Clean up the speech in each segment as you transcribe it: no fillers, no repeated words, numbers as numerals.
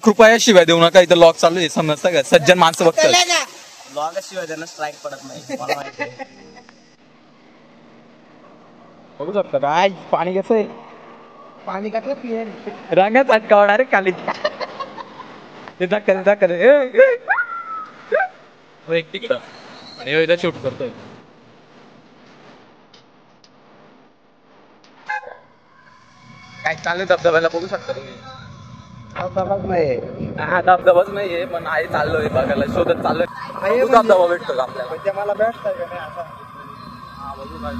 कृपया शिवाय देऊ नका, इथं लॉक चालू आहे समजतं का, सज्जन माणसं बघतात. लॉग शिवाय त्यांना स्ट्राईक पडत नाही मला माहिती आहे. बघू शकता काय पाणी कसं आहे, पाणी कसलं पिणार रंगात अटकावणार आहे खाली. ते दाखल दाखल तिकडं आणि इथं शूट करतोय. काय चाललंय धबधब्याला बघू शकता तुम्ही. धबधबाच नाही. हा धबधबाच नाहीये पण आहे, चाललोय बघायला, शोधत चाललोय. धबधबा भेटतो का आपल्याला, म्हणजे मला भेटतंय का नाही आता. हा बघू काय.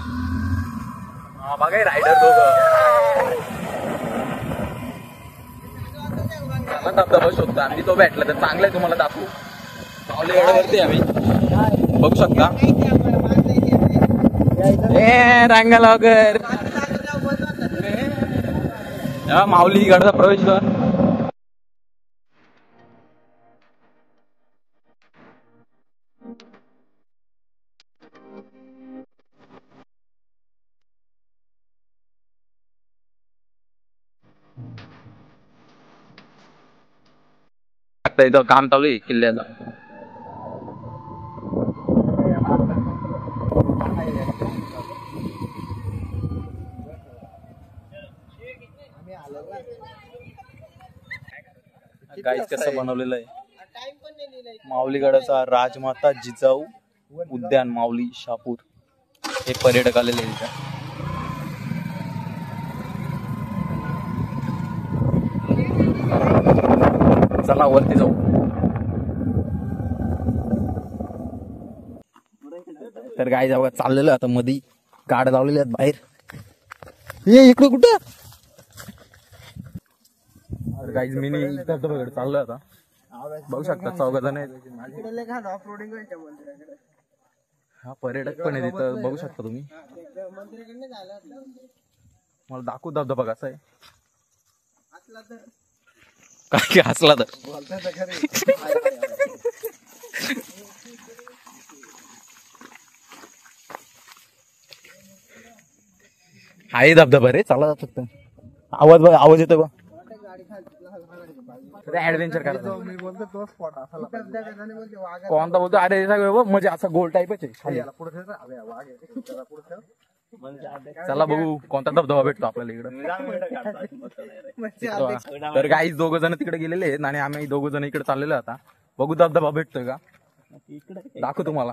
हा बघा रायडर दोघं धबधबा शोधतो आम्ही, तो भेटला तर चांगलाय, तुम्हाला दाखवू. पावलेगडावरती आम्ही बघू शकता. रांगाला वगैरे माऊली गडाचा प्रवेशद्वार. इथं काम चालू आहे किल्ल्याचं. गाईस कसं बनवलेलं आहे, माऊलीगडाचा राजमाता जिजाऊ उद्यान माऊली शापूर, हे पर्यटक आलेले आहेत इथं. चला वरती जाऊ. तर गाय जाऊ चाललेलं आता, मधी गाड्या लावलेल्या आहेत बाहेर. ये इकडे कुठं गाईज मिनी धबधब्याकडे चाललोय आता. बघू शकता 4 जण आहेत. हा पर्यटक पण आहे तिथं, बघू शकता तुम्ही. मला दाखवू धबधबा कसा आहे. काय हसला तर आहे धबधबा रे, चालला जात फक्त. आवाज बघ, आवाज येतो बघ. ऍडव्हेंचर करायचं मी बोलतो तो स्पॉट असा कोणता बोलतो. अरे म्हणजे असा गोल टाईपच आहे खाली. चला बघू कोणता धबधबा भेटतो आपल्याला इकडं. तर गाईज 2 जण तिकडे गेलेले आहेत आणि आम्ही 2 जण इकडे चाललेलो आता. बघू धबधबा भेटतोय का, दाखव तुम्हाला.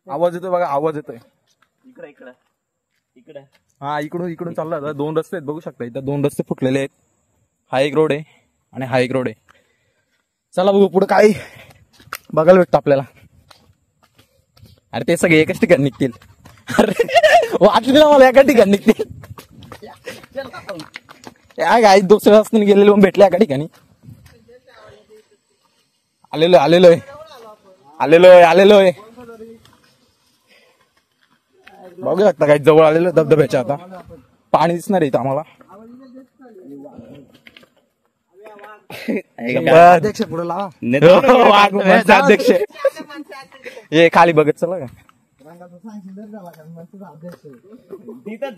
आवाज येतोय बघा, आवाज येतोय. इकडे हा इकडून चालला आता. 2 रस्ते आहेत बघू शकता इथं, 2 रस्ते फुटलेले आहेत. हा एक रोड आहे आणि हा एक रोड आहे. चला बघू पुढे काय बघायला भेटतं आपल्याला. अरे ते सगळे एकाच ठिकाणी निघतील. अरे वाटलं ना मला एका ठिकाणी निघतील. या गाई 2 रस्त्याने गेलेले पण भेटले एका ठिकाणी. आलेलोय बघू शकता काही जवळ आलेलं धबधब्याच्या. आता पाणी दिसणार आहे इथं आम्हाला. अध्यक्ष पुढे लावा. अध्यक्ष हे खाली बघत चला का.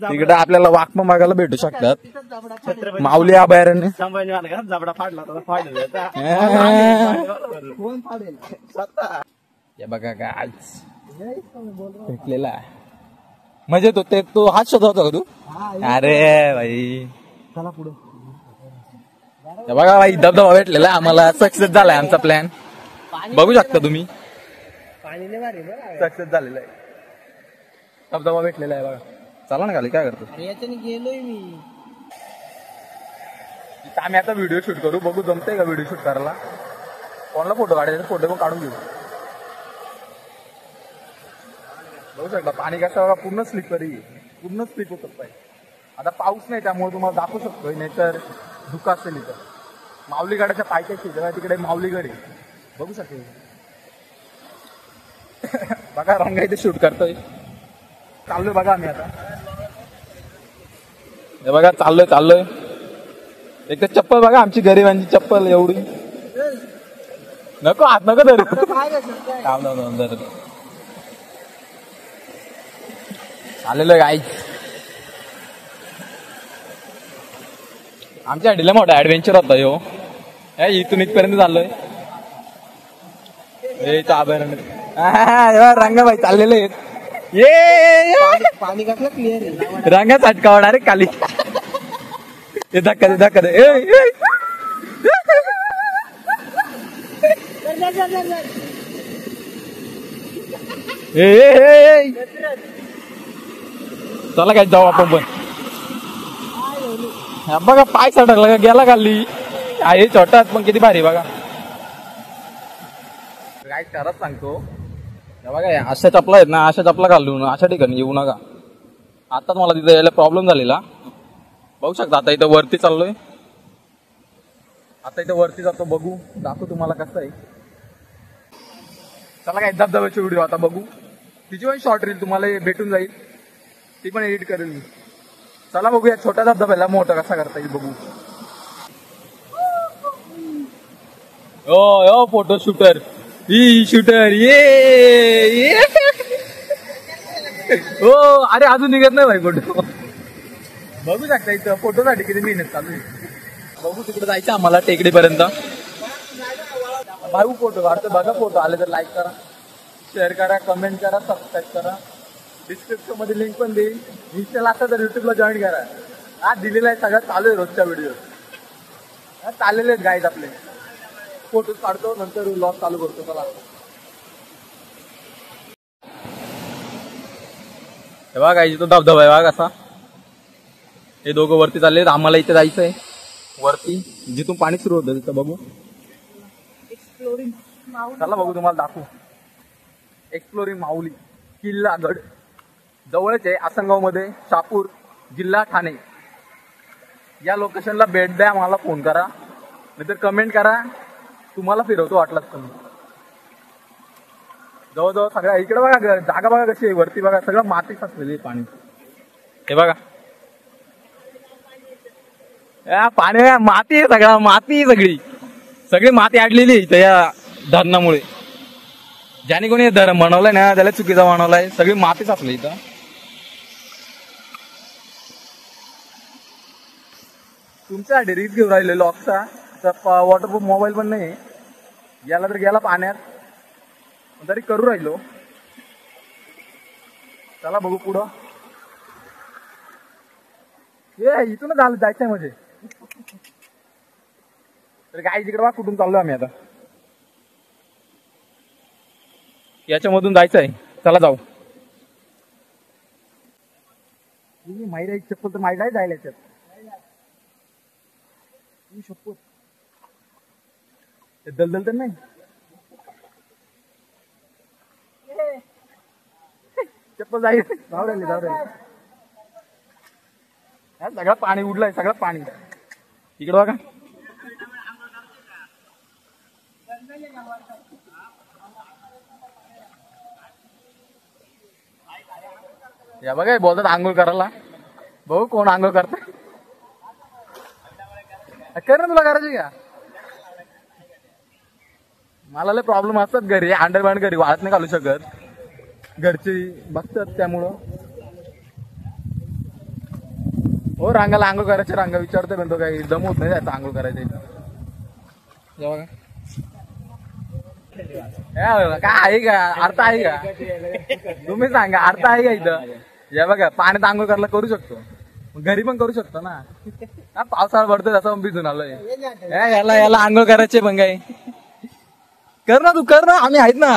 तिकडे आपल्याला वाघ मागायला भेटू शकतात. माऊली अभयारण्य. जबडा फाडला हे बघा काय भेटलेला आहे. म्हणजे तो हात शोधत होता का तू. अरे भाई चला पुढे. बघा भाई धबधबा भेटलेला आम्हाला, सक्सेस झालाय आमचा प्लॅन. बघू शकता तुम्ही, सक्सेस झालेला आहे. धबधबा भेटलेला आहे बघा. चला ना खाली, काय करतो गेलोय मी. आम्ही आता व्हिडिओ शूट करू, बघू जमतंय का व्हिडिओ शूट करायला. कोणाला फोटो काढायचा, फोटो पण काढून घेऊ. बघू शकता पाणी कसं बघा, पूर्ण स्लिपरी, पूर्ण स्लिप होत पाहिजे. आता पाऊस नाही त्यामुळे तुम्हाला दाखवू शकतोय, नाहीतर धुका असेल इथं. माऊलीगडाच्या पायथ्याशी जेव्हा तिकडे माऊलीगड आहे बघू शकतो. बघा रंगा इथे शूट करतोय. चाललोय बघा आम्ही आता. हे बघा चाललोय. एक तर चप्पल बघा आमची गरिबांची चप्पल एवढी. नको हात नको धरू. आलेलो गाईज. आमच्या हडीला मोठा ऍडव्हेंचर होता ह्यो. इथून इथपर्यंत चाललोय रंगाबाई चाललेले आहेत ये पाणी कसलं क्लिअर आहे रंगाच अटकावा डायरेक्ट खाली हे धक्का दे धक्का दे चला काय जाऊ आपण पण बघा पाय सटकला का गेला खाली आहे छोटा पण किती भारी बघा काय करत सांगतो बघा अशा चपला आहेत ना अशा चपला घालून अशा ठिकाणी येऊ नका आताच मला तिथे यायला प्रॉब्लेम झालेला बघू शकता आता इथं वरती चाललोय आता इथं वरती जातो बघू दाखवू तुम्हाला कसं आहे चला काय धबधब्याची व्हिडिओ आता बघू तिची पण शॉर्ट रील तुम्हाला भेटून जाईल ती पण एडिट करेल मी चला बघूया छोट्या धबधब्याला मोठा कसा करता येईल बघू ओ फोटो शूटर ही शूटर ये हो अरे अजून निघत नाही भाई फोटो बघू शकता इथं फोटोसाठी किती मेहनत चालू आहे बघू तिकडे जायचं आम्हाला टेकडीपर्यंत भाऊ फोटो काढतो बघा फोटो आले तर लाईक करा शेअर करा कमेंट करा सबस्क्राईब करा डिस्क्रिप्शन मध्ये लिंक पण देईल इंस्टाला असता तर युट्यूबला जॉईन करा हा दिलेला आहे सगळं चालू आहे रोजच्या व्हिडिओ चाललेले आहेत गाईज आपले फोटो काढतो नंतर व्लॉग चालू करतो चला हे बघा इथं धबधबा आहे बघा कसा हे दोघं वरती चालले आम्हाला इथे जायचं आहे वरती जिथून पाणी सुरू होतं तिथं बघू चला बघू तुम्हाला दाखवू एक्सप्लोरिंग माऊली किल्ला गड जवळच आहे आसनगाव मध्ये शापूर जिल्हा ठाणे या लोकेशनला भेट द्या मला फोन करा नाहीतर कमेंट करा तुम्हाला फिरवतो वाटलाच तुम्ही जवळजवळ सगळ्या इकडे बघा जागा बघा कशी आहे वरती बघा सगळं मातीच असलेली पाणी हे बघा पाणी माती आहे सगळा माती सगळी माती अडलेली इथं या धरणामुळे ज्याने कोणी धरण बनवलंय ना त्याला चुकीचा बनवलाय सगळी मातीच असली इथं तुमच्यासाठी रिस्क घेऊन राहिले लॉकचा वॉटरप्रूफ मोबाईल पण नाही याला तर गेला पाण्यात तरी करू राहिलो चला बघू पुढं हे इथूनच झालं जायचंय म्हणजे तर काय तिकडे बा कुठून चाललोय आम्ही आता याच्यामधून जायचंय चला जाऊ माहिती एक चप्पल तर माहिती आहे जायला याच्यात दलदल तर नाही चप्पल जाईल जाऊ राहिले सगळं पाणी उडलंय सगळं पाणी इकडं बघा या बघा बोलतात आंघोळ करायला बघू कोण आंघोळ करत कर ना तुला करायची का मला लय प्रॉब्लेम असतात घरी अंडरपॅन्ट घरी वाळत नाही घालू शकत घरची बघतात त्यामुळं हो रांगाला आंघोळ करायचे रांगा विचारतोय पण तो काही दम होत नाही त्याचा आंघोळ करायचं काय आहे का अर्थ आहे का तुम्ही सांगा अर्थ आहे का इथं या बघा पाण्यात आंघोळ करायला करू शकतो घरी पण करू शकतो ना पावसाळा पडतोय तसं भिजून आलोय याला आंघोळ करायचे पण काय कर ना तू कर ना आम्ही आहेत ना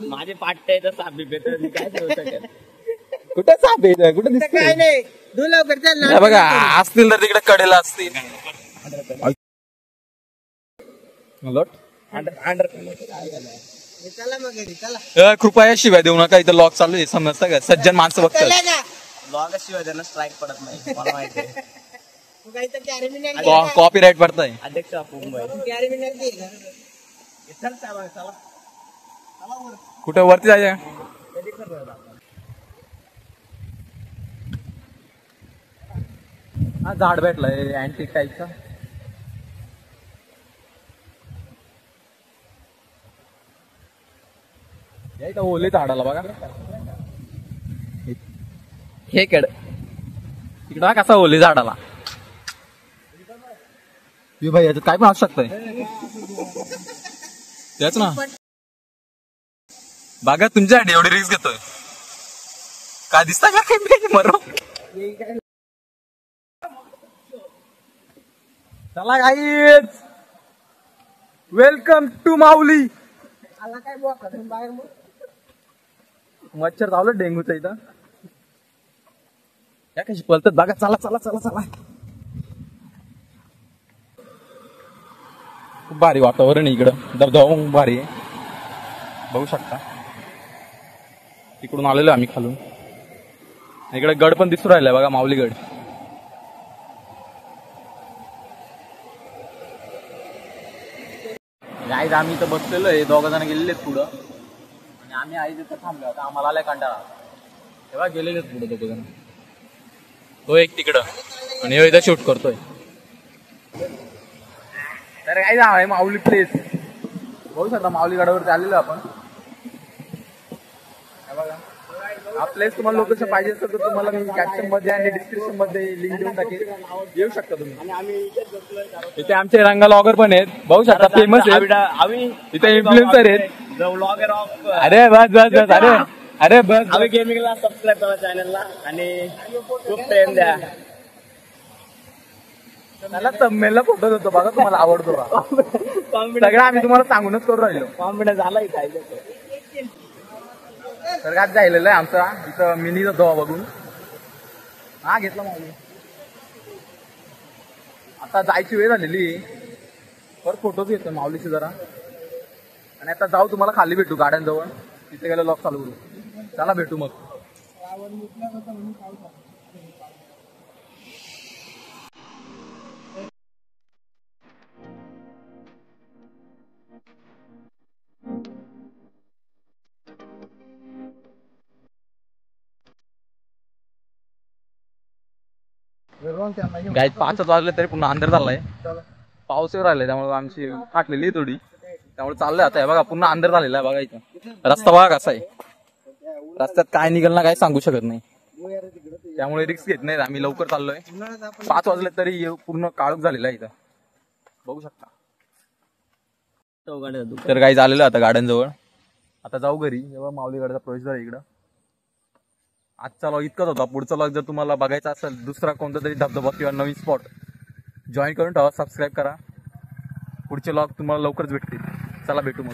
माझे पाट्टे तर साबी काय कुठे साप आहे कुठे दिसत काय नाही बघा असतील तर तिकडे कडेला असतील कृपया शिवाय देऊ नका इथं लॉक चालू आहे समजता का सज्जन माणसं बघतात लॉग शिवाय त्यांना स्ट्राईक पडत नाही मला माहिती कॉपीराइट पडताय अध्यक्ष कुठे वरती जायचं हा झाड भेटलाय अँटिक टाईपचा या इथं ओले झाडाला बघा हे कड इकडं कसा ओले झाडाला हे भाई याच्यात काय पण असू शकतंय. त्याच ना बागा तुमच्यासाठी एवढी रिस्क घेतोय. काय दिसता का काही मरो. चला गाईज वेलकम टू माऊली. मच्छर चावलं डेंगूचं इथं. या कशी पळतात बागा. चला चला चला चला. खूप भारी वातावरण आहे इकडं. धबधबा भारी आहे बघू शकता. तिकडून आलेलो आम्ही खालून. इकडे गड पण दिसू राहिलाय बघा माऊली गड. गाईज आम्ही इथं बसलेलो आहे. 2 जण गेलेले आहेत पुढं आणि आम्ही आई तिथं थांबलो. आता आम्हाला आलाय कंटाळा. तेव्हा गेलेले आहेत पुढे 2 जण. तो एक तिकडं आणि इथं शूट करतोय. तर काय आहे माऊली प्लेस बघू शकता. माऊली गडावरती आलेलो आपण. हा प्लेस तुम्हाला लोकेशन पाहिजे असेल तर तुम्हाला मी कॅप्शन मध्ये आणि डिस्क्रिप्शन मध्ये लिंक देऊन टाकेल. येऊ शकता तुम्ही. इथे आमचे रंगा लॉगर पण आहेत बघू शकता. फेमस आहे इथे. इन्फ्लुएन्सर आहेत. अरे बस बस बस. अरे अरे बस. आम्ही गेमिंगला सबस्क्राईब करा चॅनलला आणि खूप प्रेम द्या. त्याला तम्मेलला फोटो देतो बघा. तुम्हाला आवडतो का सगळं आम्ही तुम्हाला सांगूनच करू राहिलो. कॉन्फिडन्स झालाय काय. तर काय जायलेलं आहे आमचा इथं मिनीचा धोवा बघून. हा घेतला माऊली. आता जायची वेळ झालेली. परत फोटोच घेतोय माऊलीचे जरा आणि आता जाऊ. तुम्हाला खाली भेटू गाड्यांजवळ. तिथे गेलं लॉक चालू करू. चला भेटू मग. गाईज 5 वाजले तरी पुन्हा अंधार झालाय. पाऊस येऊ राहिलाय त्यामुळे आमची फाटलेली आहे थोडी. त्यामुळे चाललंय आता. हे बघा पुन्हा अंधार झालेला आहे बघा. इथं रस्ता बघा कसा आहे. रस्त्यात काय निघल ना काय सांगू शकत नाही. त्यामुळे रिस्क घेत नाही. आम्ही लवकर चाललोय. 5 वाजले तरी पूर्ण काळोख झालेला आहे इथं बघू शकता. तर काही झालेलं आता गार्डनजवळ. आता जाऊ घरी. जेव्हा माऊली गडाचा प्रवेश झाला इकडं. आजचा लॉग इतकाच होता. पुढचा लॉग जर तुम्हाला बघायचा असेल दुसरा कोणता तरी धबधबा किंवा नवीन स्पॉट जॉईन करून ठेवा. सबस्क्राईब करा. पुढचे लॉग तुम्हाला लवकरच भेटतील. चला भेटू मग.